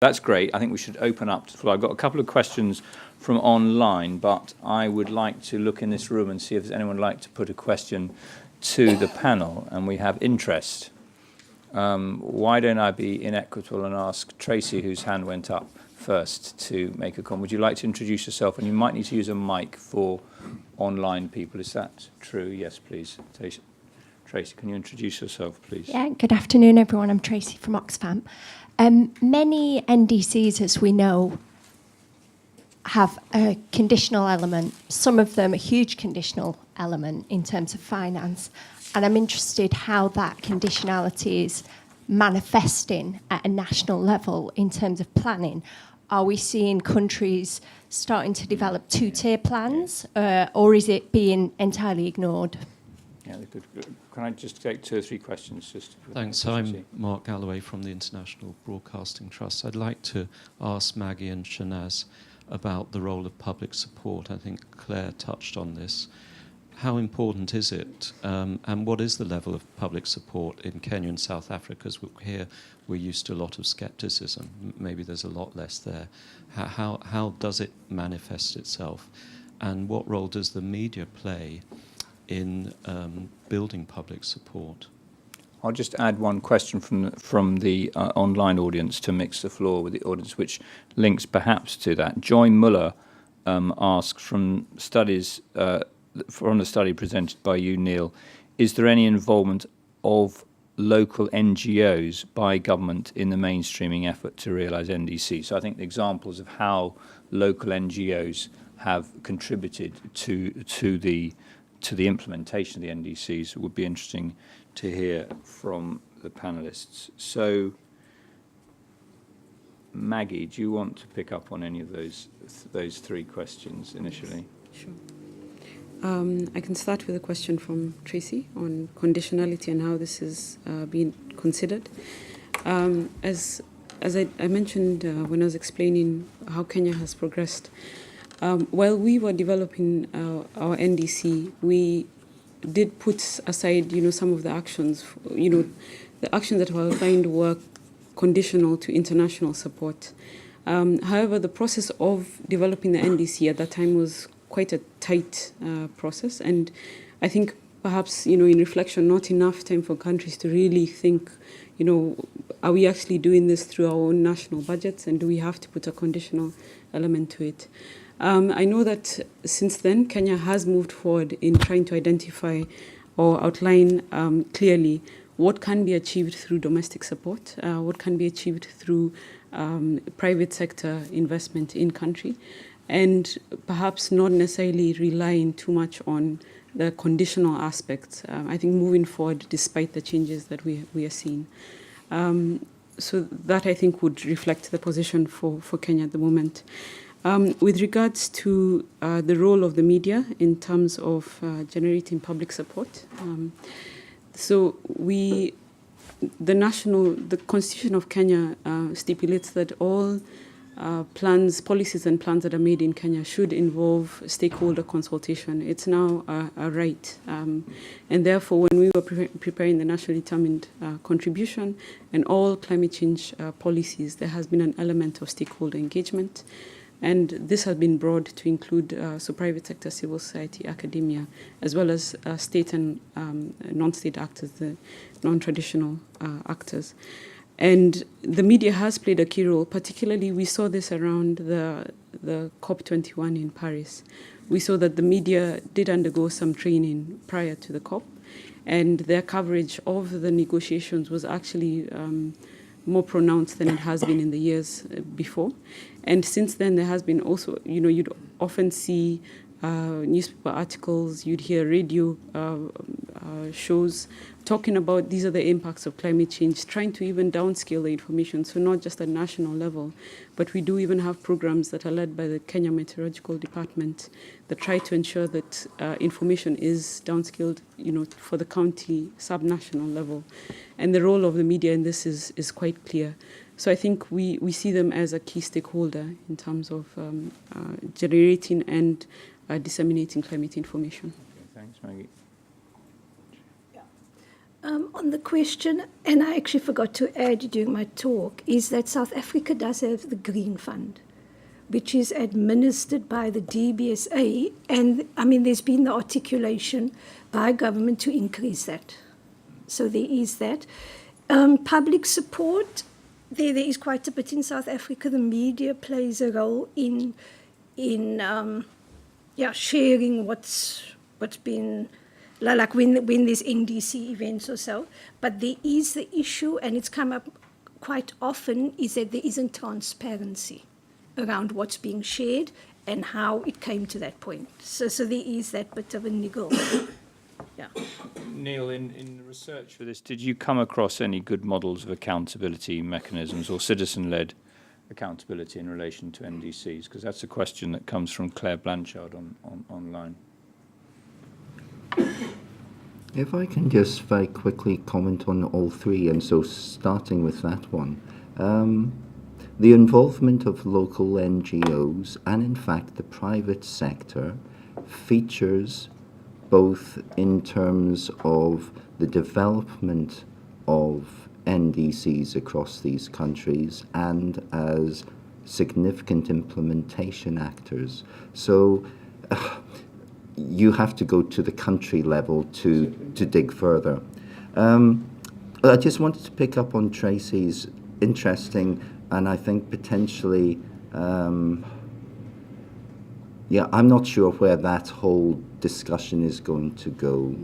That's great. I think we should open up to the floor. I've got a couple of questions from online, but I would like to look in this room and see if there's anyone who'd like to put a question to the panel, and we have interest. Why don't I be inequitable and ask Tracy, whose hand went up first, to make a comment? Would you like to introduce yourself? And you might need to use a mic for online people. Is that true? Yes, please. Tracy, can you introduce yourself, please? Yeah, good afternoon, everyone. I'm Tracy from Oxfam. Many NDCs, as we know, have a conditional element. Some of them a huge conditional element in terms of finance. And I'm interested how that conditionality is manifesting at a national level in terms of planning. Are we seeing countries starting to develop two-tier plans, or is it being entirely ignored? Yeah, good. Can I just take 2 or 3 questions? Thanks. I'm Mark Galloway from the International Broadcasting Trust. I'd like to ask Maggie and Shanaz about the role of public support. I think Claire touched on this. How important is it, and what is the level of public support in Kenya and South Africa? Because here we're used to a lot of scepticism. Maybe there's a lot less there. How does it manifest itself? And what role does the media play in building public support? I'll just add one question from the online audience to mix the floor with the audience, which links perhaps to that. Joy Muller asks from the study presented by you, Neil, is there any involvement of local NGOs by government in the mainstreaming effort to realise NDC? So I think the examples of how local NGOs have contributed to the implementation of the NDCs would be interesting to hear from the panelists. So, Maggie, do you want to pick up on any of those 3 questions initially? Sure. I can start with a question from Tracy on conditionality and how this is being considered. As I mentioned when I was explaining how Kenya has progressed, while we were developing our NDC, we did put aside, some of the actions. The actions that were outlined were conditional to international support. However, the process of developing the NDC at that time was quite a tight process, and I think perhaps, in reflection, not enough time for countries to really think, are we actually doing this through our own national budgets, and do we have to put a conditional element to it? I know that since then, Kenya has moved forward in trying to identify or outline clearly what can be achieved through domestic support, what can be achieved through private sector investment in country, and perhaps not necessarily relying too much on the conditional aspects. I think moving forward, despite the changes that we are seeing. So that, I think, would reflect the position for Kenya at the moment. With regards to the role of the media in terms of generating public support, so the Constitution of Kenya stipulates that all policies and plans that are made in Kenya should involve stakeholder consultation. It's now a right. And therefore, when we were preparing the nationally determined contribution and all climate change policies, there has been an element of stakeholder engagement. And this has been broad to include private sector, civil society, academia, as well as state and non-state actors, the non-traditional actors. And the media has played a key role. Particularly, we saw this around the COP21 in Paris. We saw that the media did undergo some training prior to the COP, and their coverage of the negotiations was actually more pronounced than it has been in the years before. And since then, there has been also, you'd often see newspaper articles, you'd hear radio shows talking about these are the impacts of climate change, trying to even downscale the information, so not just at national level, but we do even have programs that are led by the Kenya Meteorological Department that try to ensure that information is downscaled, for the county sub-national level. And the role of the media in this is quite clear. So I think we see them as a key stakeholder in terms of generating and disseminating climate information. Okay, thanks, Maggie. On the question, and I actually forgot to add during my talk, is that South Africa does have the Green Fund, which is administered by the DBSA, and I mean, there's been the articulation by government to increase that. So there is that. Public support, there is quite a bit in South Africa. The media plays a role in sharing what's been, like when there's NDC events or so. But there is the issue, and it's come up quite often, is that there isn't transparency around what's being shared and how it came to that point. So there is that bit of a niggle. Yeah. Neil, in the research for this, did you come across any good models of accountability mechanisms or citizen-led accountability in relation to NDCs? Because that's a question that comes from Claire Blanchard online. If I can just very quickly comment on all three, and so starting with that one. The involvement of local NGOs and, in fact, the private sector features both in terms of the development of NDCs across these countries and as significant implementation actors. So you have to go to the country level to dig further. I just wanted to pick up on Tracy's interesting and I think potentially, I'm not sure where that whole discussion is going to go.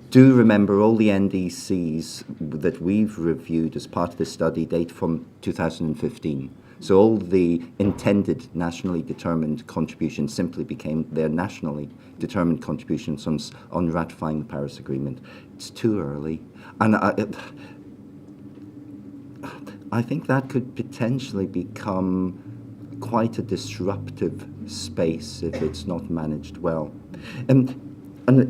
Do remember all the NDCs that we've reviewed as part of the study date from 2015. So all the intended nationally determined contributions simply became their nationally determined contributions on ratifying the Paris Agreement. It's too early. And I think that could potentially become quite a disruptive space if it's not managed well. And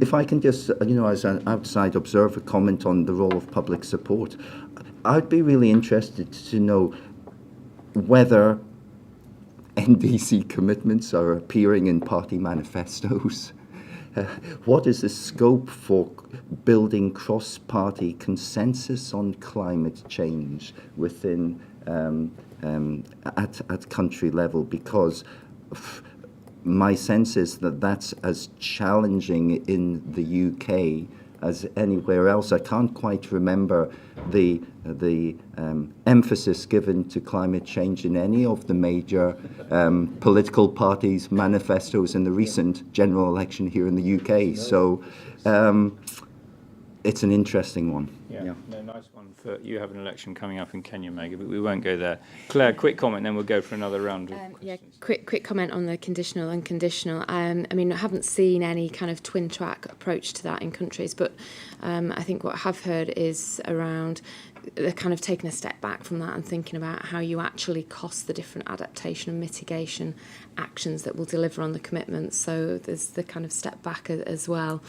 if I can just, as an outside observer, comment on the role of public support, I'd be really interested to know whether NDC commitments are appearing in party manifestos. What is the scope for building cross-party consensus on climate change within at country level? Because my sense is that that's as challenging in the UK as anywhere else. I can't quite remember the emphasis given to climate change in any of the major political parties' manifestos in the recent general election here in the UK. So it's an interesting one. Yeah. No, nice one. You have an election coming up in Kenya, Maggie, but we won't go there. Claire, quick comment, then we'll go for another round of questions. Quick comment on the conditional, unconditional. I mean, I haven't seen any kind of twin track approach to that in countries, but I think what I have heard is around the kind of taking a step back from that and thinking about how you actually cost the different adaptation and mitigation actions that will deliver on the commitments. So there's the kind of step back as well.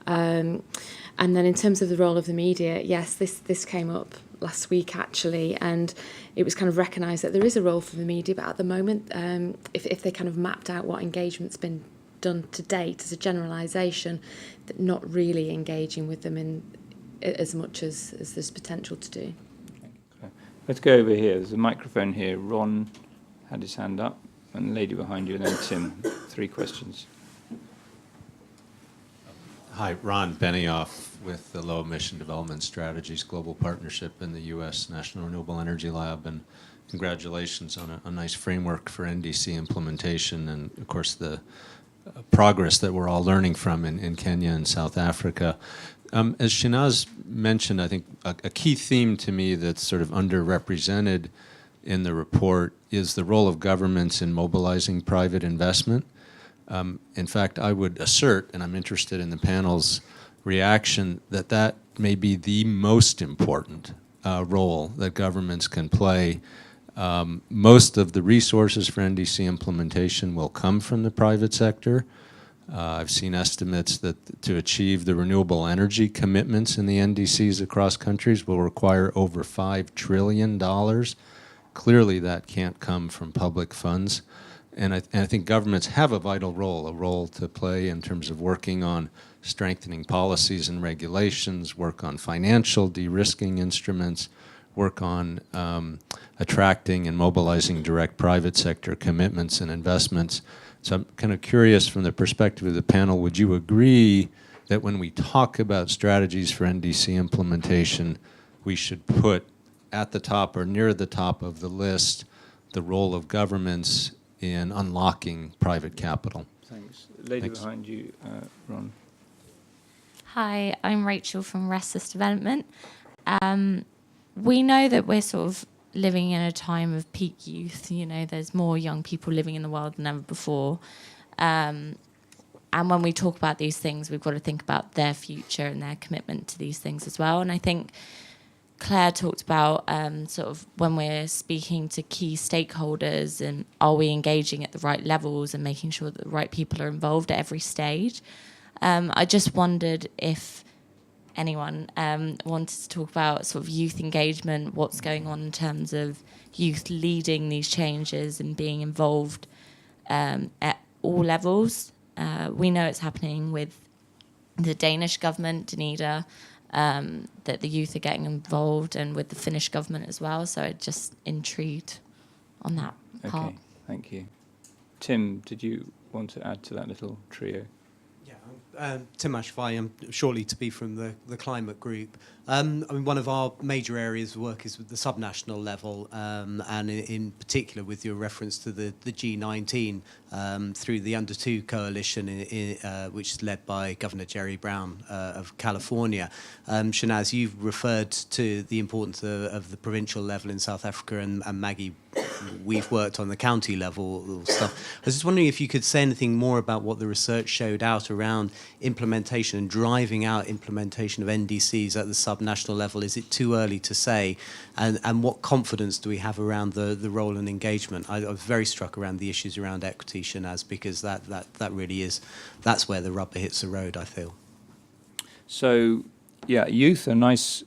And then in terms of the role of the media, yes, this came up last week actually, and it was kind of recognised that there is a role for the media, but at the moment, if they kind of mapped out what engagement's been done to date as a generalisation, that not really engaging with them in as much as there's potential to do. Okay. Let's go over here. There's a microphone here. Ron had his hand up, and the lady behind you, and then Tim. 3 questions. Hi, Ron Benioff with the Low Emission Development Strategies Global Partnership in the U.S. National Renewable Energy Lab, and congratulations on a nice framework for NDC implementation and, of course, the progress that we're all learning from in Kenya and South Africa. As Shinaz mentioned, I think a key theme to me that's sort of underrepresented in the report is the role of governments in mobilizing private investment. In fact, I would assert, and I'm interested in the panel's reaction, that may be the most important role that governments can play. Most of the resources for NDC implementation will come from the private sector. I've seen estimates that to achieve the renewable energy commitments in the NDCs across countries will require over $5 trillion. Clearly that can't come from public funds. And I think governments have a vital role, to play in terms of working on strengthening policies and regulations, work on financial de-risking instruments, work on attracting and mobilizing direct private sector commitments and investments. So I'm kind of curious from the perspective of the panel, would you agree that when we talk about strategies for NDC implementation, we should put at the top or near the top of the list the role of governments in unlocking private capital? Thanks. Lady Thanks. behind you, Ron. Hi, I'm Rachel from Restless Development. We know that we're sort of living in a time of peak youth. You know, there's more young people living in the world than ever before. And when we talk about these things, we've got to think about their future and their commitment to these things as well. And I think Claire talked about sort of when we're speaking to key stakeholders and are we engaging at the right levels and making sure that the right people are involved at every stage. I just wondered if anyone wanted to talk about sort of youth engagement, what's going on in terms of youth leading these changes and being involved at all levels. We know it's happening with the Danish government, Danida, that the youth are getting involved, and with the Finnish government as well. So I'm just intrigued on that part. Okay, thank you. Tim, did you want to add to that little trio? Tim Ashby, I'm shortly to be from the climate group. I mean, one of our major areas of work is with the subnational level, and in particular with your reference to the G19 through the Under 2 coalition, which is led by Governor Jerry Brown of California. Shanaz, you've referred to the importance of the provincial level in South Africa, and Maggie, we've worked on the county level stuff. I was just wondering if you could say anything more about what the research showed out around implementation and driving out implementation of NDCs at the subnational level. Is it too early to say? And what confidence do we have around the role and engagement? I was very struck around the issues around equity, Shanaz, because that really is, that's where the rubber hits the road, I feel. So, yeah, youth, a nice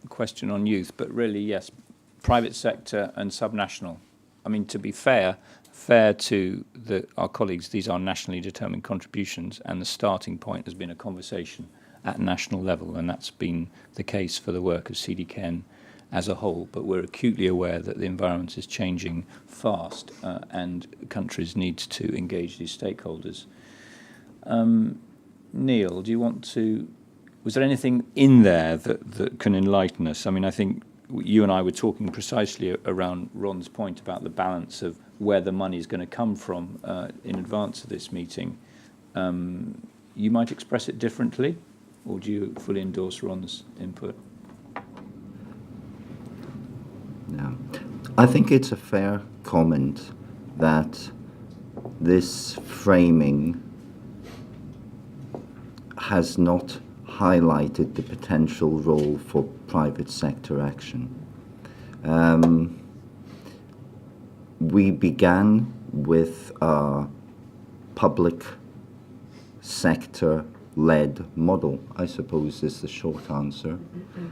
question on youth, but really, yes, private sector and subnational. I mean, to be fair to our colleagues, these are nationally determined contributions, and the starting point has been a conversation at national level, and that's been the case for the work of CDKN as a whole. But we're acutely aware that the environment is changing fast, and countries need to engage these stakeholders. Neil, do you want to... Was there anything in there that can enlighten us? I mean, I think you and I were talking precisely around Ron's point about the balance of where the money is going to come from in advance of this meeting. You might express it differently, or do you fully endorse Ron's input? No. I think it's a fair comment that this framing has not highlighted the potential role for private sector action. We began with a public sector-led model, I suppose is the short answer.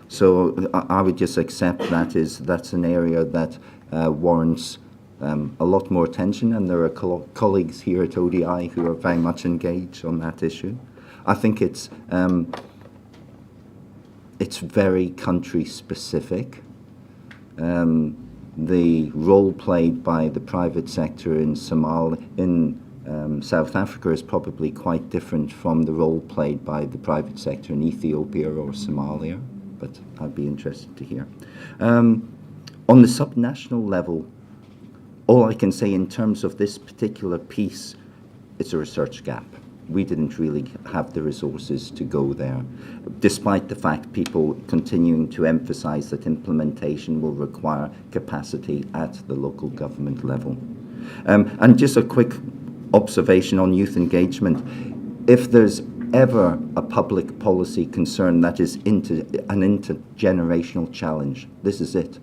So I would just accept that's an area that warrants a lot more attention, and there are colleagues here at ODI who are very much engaged on that issue. I think it's very country specific. The role played by the private sector in South Africa is probably quite different from the role played by the private sector in Ethiopia or Somalia, but I'd be interested to hear. On the subnational level, all I can say in terms of this particular piece, it's a research gap. We didn't really have the resources to go there, despite the fact people continuing to emphasize that implementation will require capacity at the local government level. And just a quick observation on youth engagement. If there's ever a public policy concern that is an intergenerational challenge, this is it.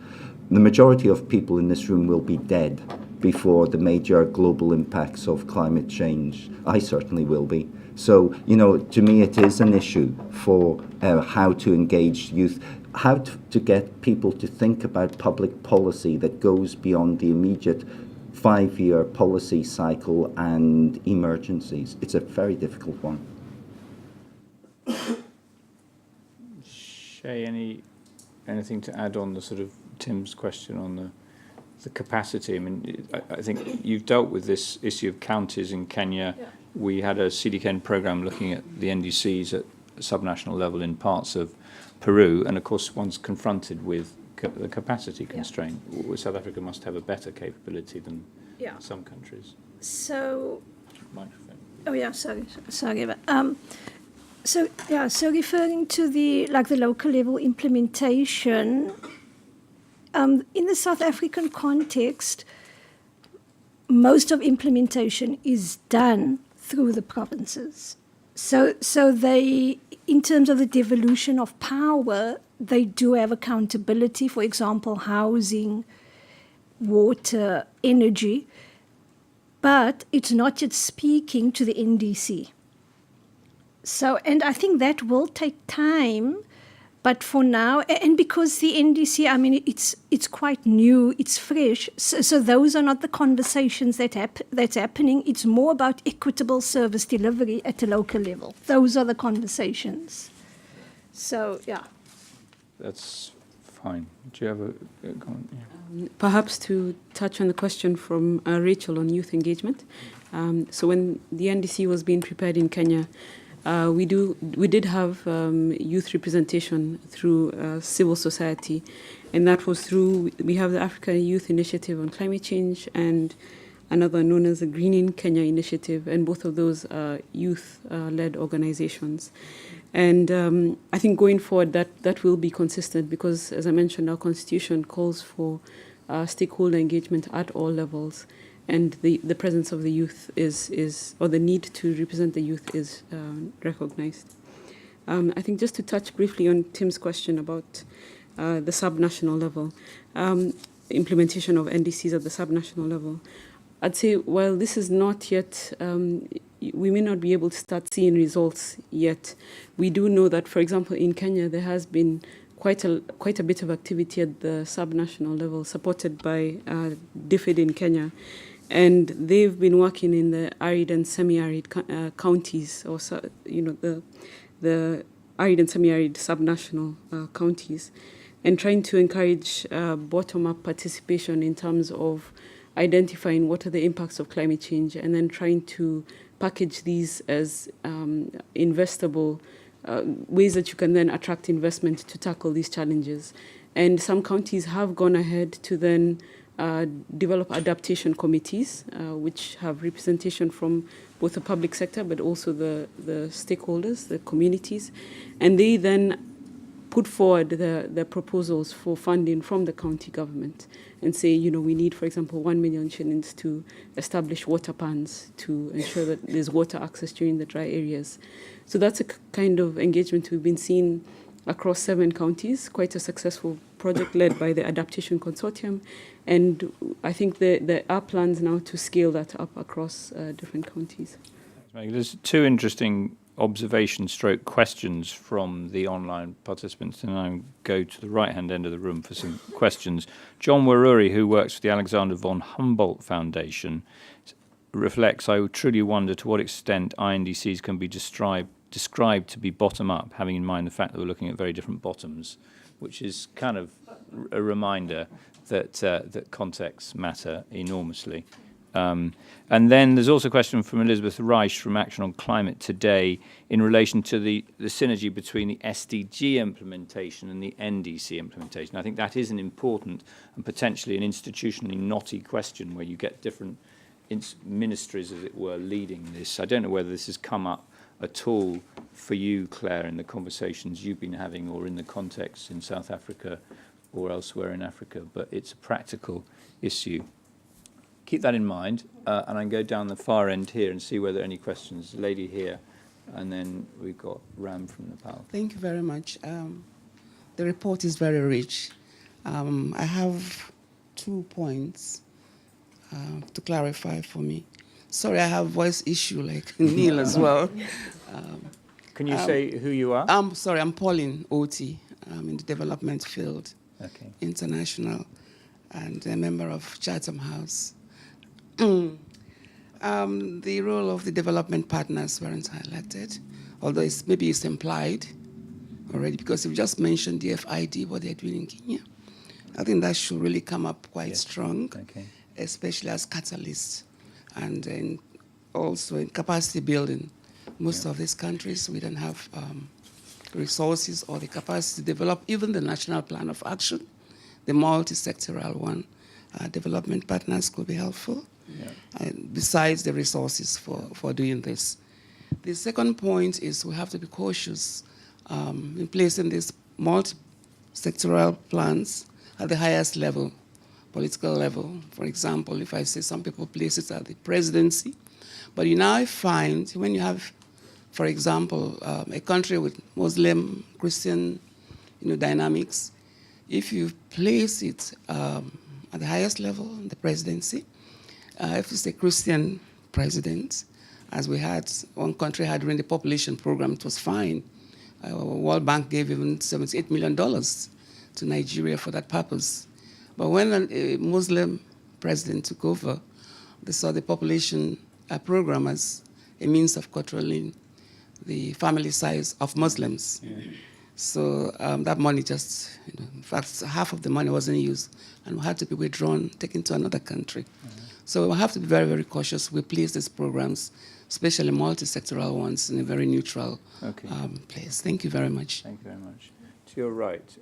The majority of people in this room will be dead before the major global impacts of climate change. I certainly will be. So, to me it is an issue for how to engage youth, how to get people to think about public policy that goes beyond the immediate 5-year policy cycle and emergencies. It's a very difficult one. Shay, anything to add on the sort of Tim's question on the capacity? I mean, I think you've dealt with this issue of counties in Kenya. Yeah. We had a CDKN program looking at the NDCs at subnational level in parts of Peru, and of course one's confronted with the capacity constraint. Yeah. South Africa must have a better capability than some countries. So, microphone. Oh yeah, sorry. So referring to the local level implementation, in the South African context, most of implementation is done through the provinces. So they, in terms of the devolution of power, they do have accountability, for example, housing, water, energy, but it's not yet speaking to the NDC. So, and I think that will take time, but for now, and because the NDC, I mean, it's quite new, it's fresh, so those are not the conversations that's happening. It's more about equitable service delivery at the local level. Those are the conversations. So, yeah. That's fine. Do you have a comment? Yeah. Perhaps to touch on the question from Rachel on youth engagement. So when the NDC was being prepared in Kenya, we did have youth representation through civil society, and that was through, we have the Africa Youth Initiative on Climate Change and another known as the Greening Kenya Initiative, and both of those are youth-led organizations. And I think going forward that will be consistent because, as I mentioned, our constitution calls for stakeholder engagement at all levels. And the presence of the youth is or the need to represent the youth is recognized. I think just to touch briefly on Tim's question about the subnational level, implementation of NDCs at the subnational level, I'd say while this is not yet, we may not be able to start seeing results yet, we do know that, for example, in Kenya, there has been quite a bit of activity at the subnational level supported by DFID in Kenya. And they've been working in the arid and semi-arid counties, or the arid and semi-arid subnational counties, and trying to encourage bottom-up participation in terms of identifying what are the impacts of climate change, and then trying to package these as investable ways that you can then attract investment to tackle these challenges. And some counties have gone ahead to then develop adaptation committees, which have representation from both the public sector but also the stakeholders, the communities, and they then put forward the proposals for funding from the county government and say, we need, for example, 1 million shillings to establish water pans to ensure that there's water access during the dry areas. So that's a kind of engagement we've been seeing across 7 counties, quite a successful project led by the Adaptation Consortium. And I think there are plans now to scale that up across different counties. There's 2 interesting questions from the online participants, and I'll go to the right-hand end of the room for some questions. John Waruri, who works for the Alexander von Humboldt Foundation, reflects, I truly wonder to what extent INDCs can be described to be bottom-up, having in mind the fact that we're looking at very different bottoms, which is kind of a reminder that contexts matter enormously. And then there's also a question from Elizabeth Reich from Action on Climate Today in relation to the synergy between the SDG implementation and the NDC implementation. I think that is an important and potentially an institutionally knotty question where you get different ministries, as it were, leading this. I don't know whether this has come up at all for you, Claire, in the conversations you've been having or in the context in South Africa or elsewhere in Africa, but it's a practical issue. Keep that in mind, and I can go down the far end here and see whether any questions. Lady here, and then we've got Ram from Nepal. Thank you very much. The report is very rich. I have 2 points to clarify for me. Sorry, I have voice issue like Neil as well. Can you say who you are? Sorry, I'm Pauline Oti. I'm in the development field, international, and a member of Chatham House. The role of the development partners weren't highlighted, although maybe it's implied already, because you just mentioned the FID, what they're doing in Kenya. I think that should really come up quite strong, especially as catalysts, and also in capacity building. Most of these countries, we don't have resources or the capacity to develop even the national plan of action, the multi-sectoral one. Development partners could be helpful, besides the resources for doing this. The second point is we have to be cautious in placing these multi-sectoral plans at the highest level, political level. For example, if I say some people place it at the presidency, but you now find when you have, for example, a country with Muslim, Christian, dynamics, if you place it at the highest level, the presidency, if it's a Christian president, as we had, one country had during the population program, it was fine. World Bank gave even $78 million to Nigeria for that purpose. But when a Muslim president took over, they saw the population program as a means of controlling the family size of Muslims. So that money just, in fact, half of the money wasn't used and had to be withdrawn, taken to another country. So we have to be very, very cautious. We place these programs, especially multi-sectoral ones, in a very neutral place. Thank you very much. Thank you very much. To your right,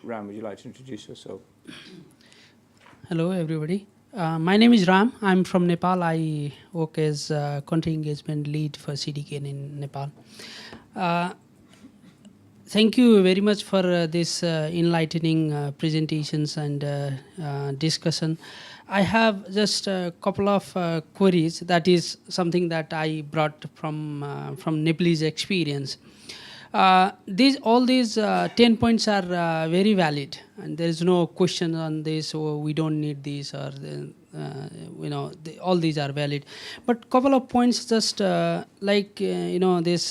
Ram, would you like to introduce yourself? Hello, everybody. My name is Ram. I'm from Nepal. I work as country engagement lead for CDKN in Nepal. Thank you very much for this enlightening presentations and discussion. I have just a couple of queries. That is something that I brought from Nepalese experience. All these 10 points are very valid, and there is no question on this, or we don't need this, or all these are valid. But couple of points, just this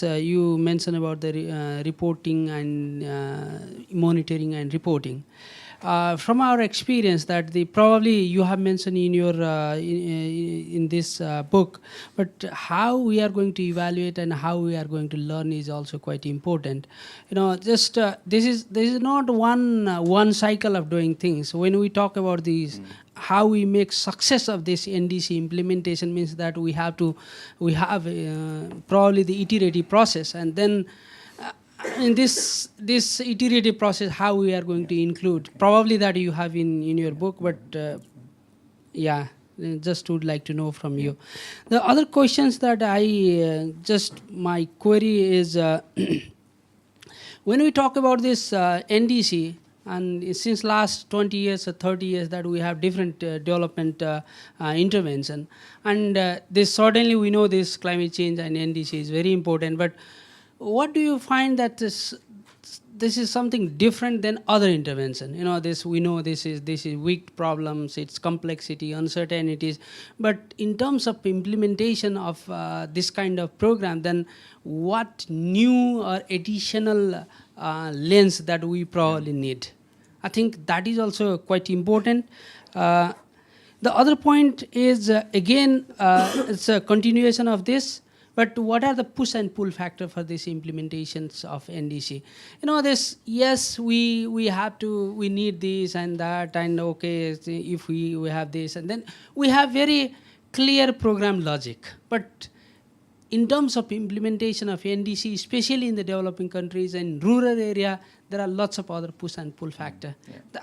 you mentioned about the reporting and monitoring and reporting. From our experience, that probably you have mentioned in your in this book, but how we are going to evaluate and how we are going to learn is also quite important. This is not one cycle of doing things. When we talk about these, how we make success of this NDC implementation means that we have probably the iterative process, and then in this iterative process, how we are going to include, probably that you have in your book, but just would like to know from you. The other questions that my query is, when we talk about this NDC, and since last 20 years or 30 years that we have different development intervention, and this certainly we know this climate change and NDC is very important, but what do you find that this is something different than other intervention? We know this is weak problems, its complexity, uncertainties. But in terms of implementation of this kind of program, then what new or additional lens that we probably need? I think that is also quite important. The other point is, again, it's a continuation of this. But what are the push and pull factor for these implementations of NDC? We need this and that, and okay, if we have this, and then we have very clear program logic. But in terms of implementation of NDC, especially in the developing countries and rural area, there are lots of other push and pull factor.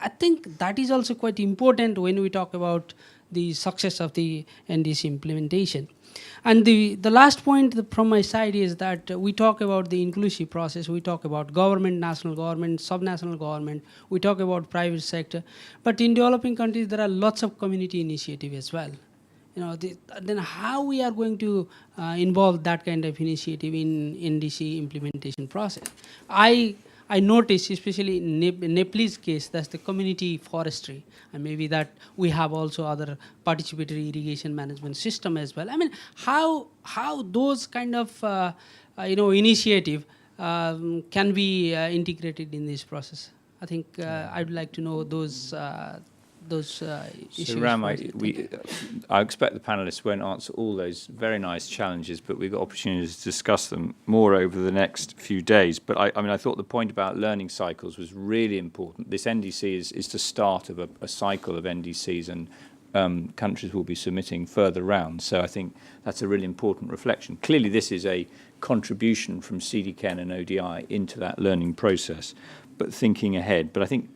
I think that is also quite important when we talk about the success of the NDC implementation. And the last point from my side is that we talk about the inclusive process, we talk about government, national government, subnational government, we talk about private sector. But in developing countries, there are lots of community initiative as well. Then how we are going to involve that kind of initiative in NDC implementation process? I noticed, especially in Nepalese case, that's the community forestry, and maybe that we have also other participatory irrigation management system as well. I mean, how those kind of initiative can be integrated in this process? I think I'd like to know those issues. So Ram, I expect the panellists won't answer all those very nice challenges, but we've got opportunities to discuss them more over the next few days. But I mean, I thought the point about learning cycles was really important. This NDC is the start of a cycle of NDCs, and countries will be submitting further rounds. So I think that's a really important reflection. Clearly, this is a contribution from CDKN and ODI into that learning process, but thinking ahead. But I think,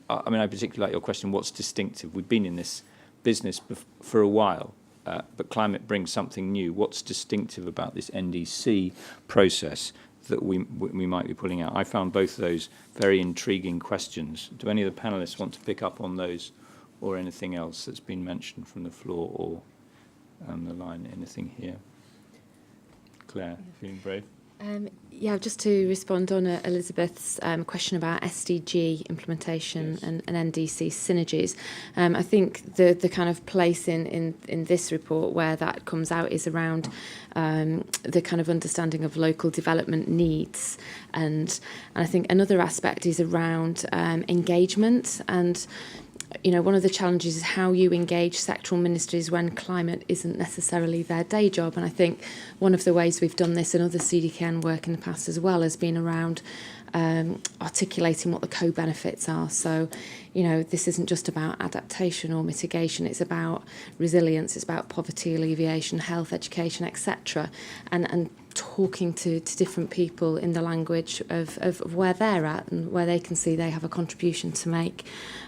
I mean, I particularly like your question, what's distinctive? We've been in this business for a while, but climate brings something new. What's distinctive about this NDC process that we might be pulling out? I found both of those very intriguing questions. Do any of the panellists want to pick up on those or anything else that's been mentioned from the floor or the line, anything here? Claire, feeling brave? Yeah, just to respond on Elizabeth's question about SDG implementation, yes, and NDC synergies. I think the kind of place in this report where that comes out is around the kind of understanding of local development needs, and I think another aspect is around engagement. And you know, one of the challenges is how you engage sectoral ministries when climate isn't necessarily their day job. And I think one of the ways we've done this in other CDKN work in the past as well has been around articulating what the co-benefits are. So, you know, this isn't just about adaptation or mitigation, it's about resilience, it's about poverty alleviation, health, education, etc. And talking to different people in the language of where they're at and where they can see they have a contribution to make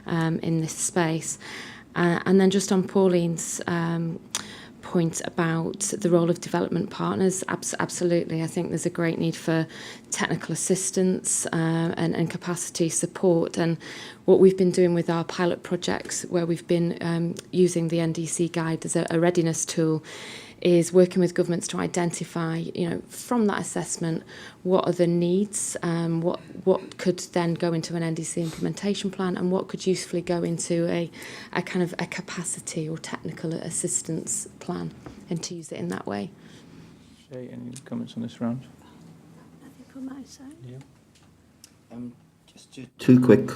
in this space. And then just on Pauline's point about the role of development partners, absolutely. I think there's a great need for technical assistance and capacity support. And what we've been doing with our pilot projects, where we've been using the NDC guide as a readiness tool, is working with governments to identify, you know, from that assessment, what are the needs, what could then go into an NDC implementation plan, and what could usefully go into a kind of a capacity or technical assistance plan, and to use it in that way. Shay, any comments on this round? Nothing from my side. Yeah. Just two quick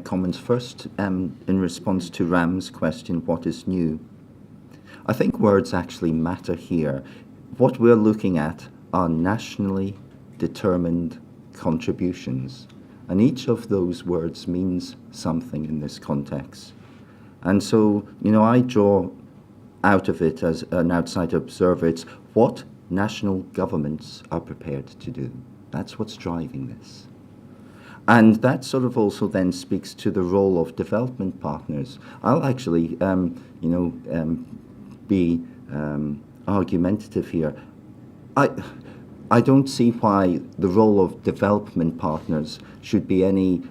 comments. First, in response to Ram's question, what is new? I think words actually matter here. What we're looking at are nationally determined contributions, and each of those words means something in this context. And so, you know, I draw out of it as an outside observer, it's what national governments are prepared to do. That's what's driving this. And that sort of also then speaks to the role of development partners. I'll actually, be argumentative here. I don't see why the role of development partners should be any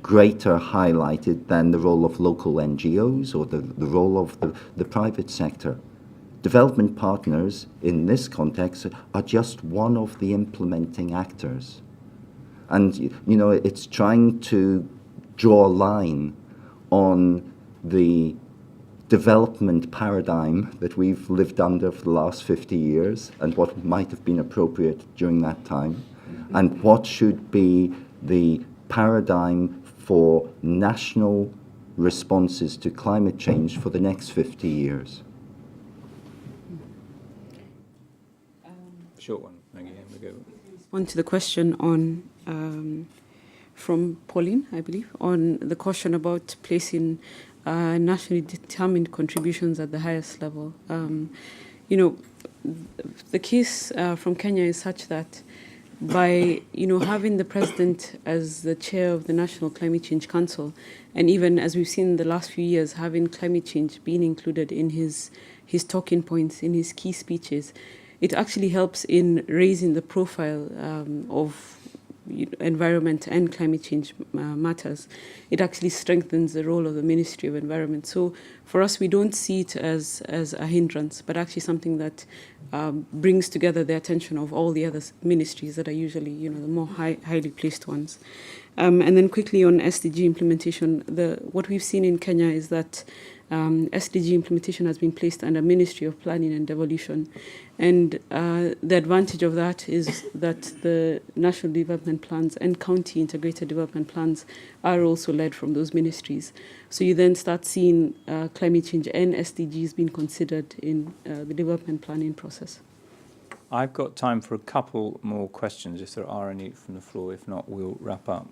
greater highlighted than the role of local NGOs or the role of the private sector. Development partners in this context are just one of the implementing actors. And, you know, it's trying to draw a line on the development paradigm that we've lived under for the last 50 years and what might have been appropriate during that time, and what should be the paradigm for national responses to climate change for the next 50 years. Short one, Maggie, we go. Respond to the question on from Pauline, I believe, on the question about placing nationally determined contributions at the highest level. You know, the case from Kenya is such that by, you know, having the president as the chair of the National Climate Change Council, and even as we've seen in the last few years, having climate change being included in his talking points, in his key speeches, it actually helps in raising the profile of environment and climate change matters. It actually strengthens the role of the Ministry of Environment. So for us, we don't see it as a hindrance, but actually something that brings together the attention of all the other ministries that are usually, you know, the more highly placed ones. And then quickly on SDG implementation, what we've seen in Kenya is that SDG implementation has been placed under Ministry of Planning and Devolution. And the advantage of that is that the national development plans and county integrated development plans are also led from those ministries. So you then start seeing climate change and SDGs being considered in the development planning process. I've got time for a couple more questions if there are any from the floor. If not, we'll wrap up.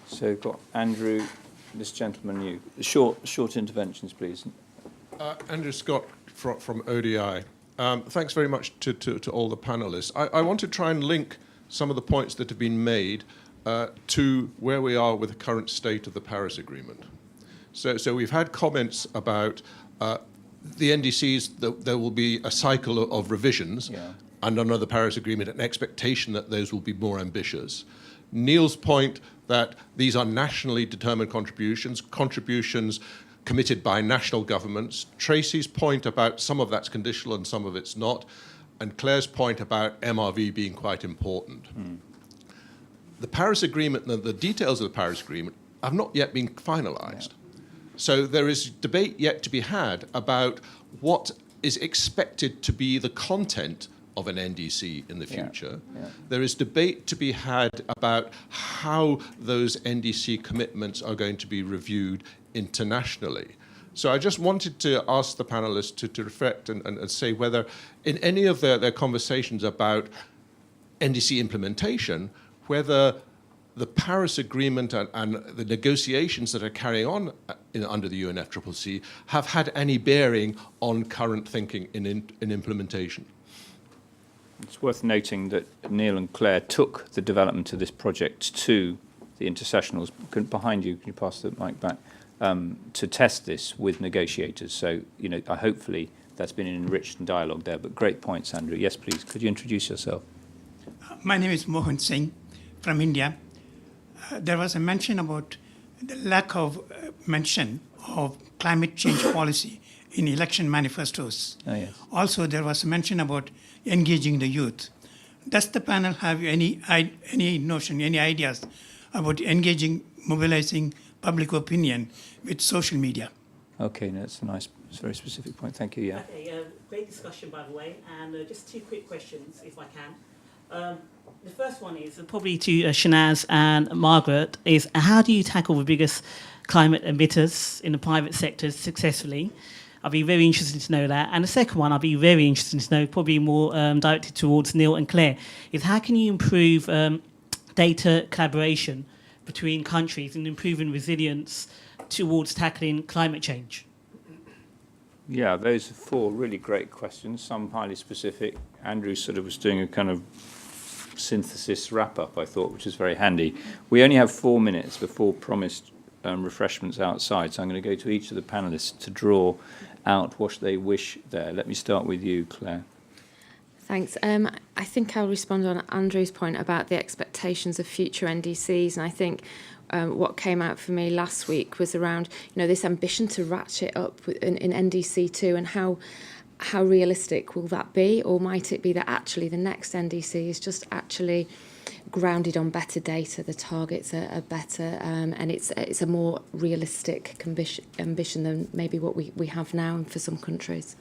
So we've got Andrew, this gentleman, you. Short interventions, please. Andrew Scott from ODI. Thanks very much to all the panelists. I want to try and link some of the points that have been made to where we are with the current state of the Paris Agreement. So we've had comments about the NDCs, there will be a cycle of revisions, and under the Paris Agreement, an expectation that those will be more ambitious. Neil's point that these are nationally determined contributions committed by national governments. Tracy's point about some of that's conditional and some of it's not. And Claire's point about MRV being quite important. The Paris Agreement, the details of the Paris Agreement have not yet been finalized. So there is debate yet to be had about what is expected to be the content of an NDC in the future. There is debate to be had about how those NDC commitments are going to be reviewed internationally. So I just wanted to ask the panelists to reflect and say whether in any of their conversations about NDC implementation, whether the Paris Agreement and the negotiations that are carrying on under the UNFCCC have had any bearing on current thinking in implementation. It's worth noting that Neil and Claire took the development of this project to the intersessionals. Behind you, can you pass the mic back? To test this with negotiators. So, hopefully that's been an enriched dialogue there. But great points, Andrew. Yes, please. Could you introduce yourself? My name is Mohan Singh from India. There was a mention about the lack of mention of climate change policy in election manifestos. Oh, yes. Also, there was a mention about engaging the youth. Does the panel have any notion, any ideas about engaging, mobilizing public opinion with social media? Okay, that's a nice, very specific point. Thank you. Yeah. Okay, great discussion, by the way. And just two quick questions, if I can. The first one is probably to Shanaz and Margaret, is how do you tackle the biggest climate emitters in the private sector successfully? I'd be very interested to know that. And the second one I'd be very interested to know, probably more directed towards Neil and Claire, is how can you improve data collaboration between countries and improving resilience towards tackling climate change? Yeah, those are four really great questions, some highly specific. Andrew sort of was doing a kind of synthesis wrap-up, I thought, which is very handy. We only have 4 minutes before promised refreshments outside, so I'm going to go to each of the panellists to draw out what they wish there. Let me start with you, Claire. Thanks. I think I'll respond on Andrew's point about the expectations of future NDCs, and I think what came out for me last week was around this ambition to ratchet up in NDC 2, and how realistic will that be, or might it be that actually the next NDC is just actually grounded on better data, the targets are better, and it's a more realistic ambition than maybe what we have now for some countries.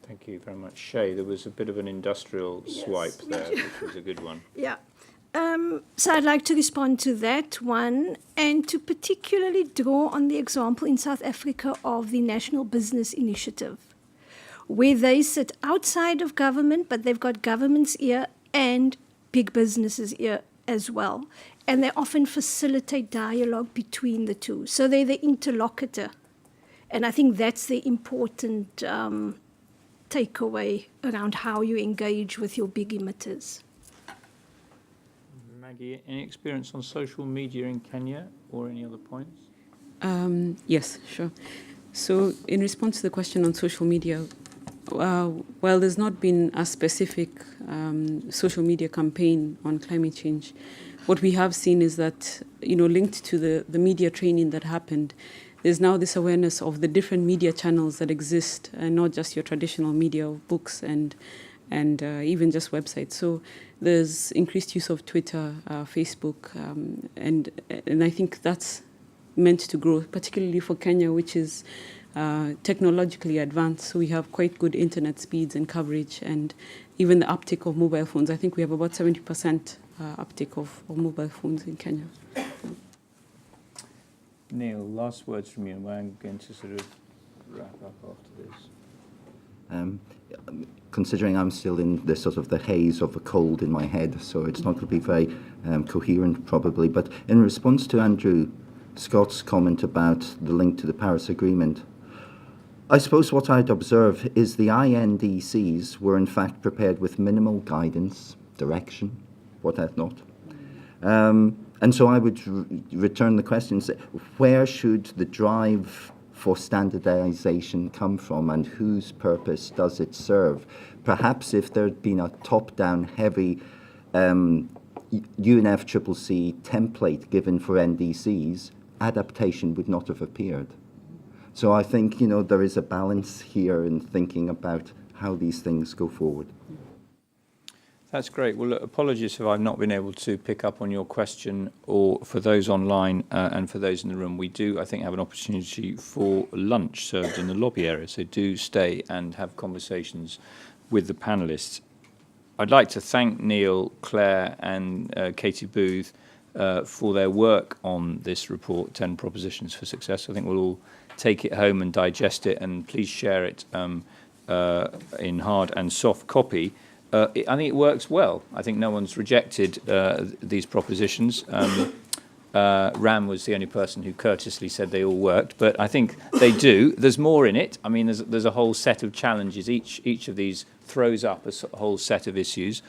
Thank you very much. Shay, there was a bit of an industrial swipe there, which was a good one. Yeah. So I'd like to respond to that one and to particularly draw on the example in South Africa of the National Business Initiative, where they sit outside of government, but they've got government's ear and big businesses' ear as well. And they often facilitate dialogue between the two. So they're the interlocutor. And I think that's the important takeaway around how you engage with your big emitters. Maggie, any experience on social media in Kenya or any other points? Yes, sure. So in response to the question on social media, while there's not been a specific social media campaign on climate change, what we have seen is that, linked to the media training that happened, there's now this awareness of the different media channels that exist, and not just your traditional media of books and and even just websites. So there's increased use of Twitter, Facebook, and I think that's meant to grow, particularly for Kenya, which is technologically advanced. So we have quite good internet speeds and coverage, and even the uptake of mobile phones. I think we have about 70% uptake of mobile phones in Kenya. Neil, last words from you, and we're going to sort of wrap up after this. Considering I'm still in the sort of the haze of a cold in my head, so it's not going to be very coherent probably, but in response to Andrew Scott's comment about the link to the Paris Agreement, I suppose what I'd observe is the INDCs were in fact prepared with minimal guidance, direction, what have not. And so I would return the question and say, where should the drive for standardization come from, and whose purpose does it serve? Perhaps if there had been a top-down heavy UNFCCC template given for NDCs, adaptation would not have appeared. So I think, there is a balance here in thinking about how these things go forward. That's great. Well, look, apologies if I've not been able to pick up on your question, or for those online and for those in the room. We do, I think, have an opportunity for lunch served in the lobby area, so do stay and have conversations with the panellists. I'd like to thank Neil, Claire and Katie Booth for their work on this report, 10 Propositions for Success. I think we'll all take it home and digest it, and please share it in hard and soft copy. I think it works well. I think no one's rejected these propositions. Ram was the only person who courteously said they all worked, but I think they do. There's more in it. I mean, there's a whole set of challenges. Each of these throws up a whole set of issues,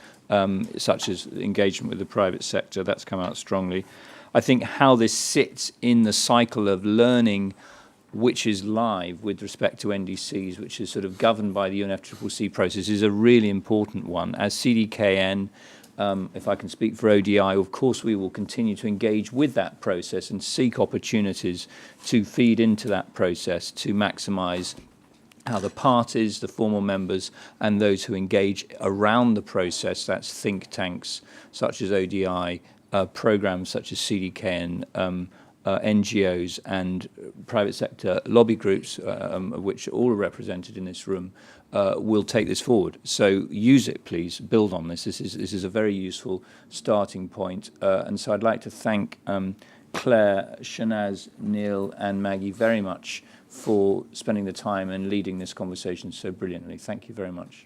such as engagement with the private sector. That's come out strongly. I think how this sits in the cycle of learning, which is live with respect to NDCs, which is sort of governed by the UNFCCC process, is a really important one. As CDKN, if I can speak for ODI, of course we will continue to engage with that process and seek opportunities to feed into that process to maximise how the parties, the formal members, and those who engage around the process, that's think tanks such as ODI, programmes such as CDKN, NGOs and private sector lobby groups, which are all represented in this room, will take this forward. So use it, please. Build on this. This is a very useful starting point. And so I'd like to thank Claire, Shanaz, Neil and Maggie very much for spending the time and leading this conversation so brilliantly. Thank you very much.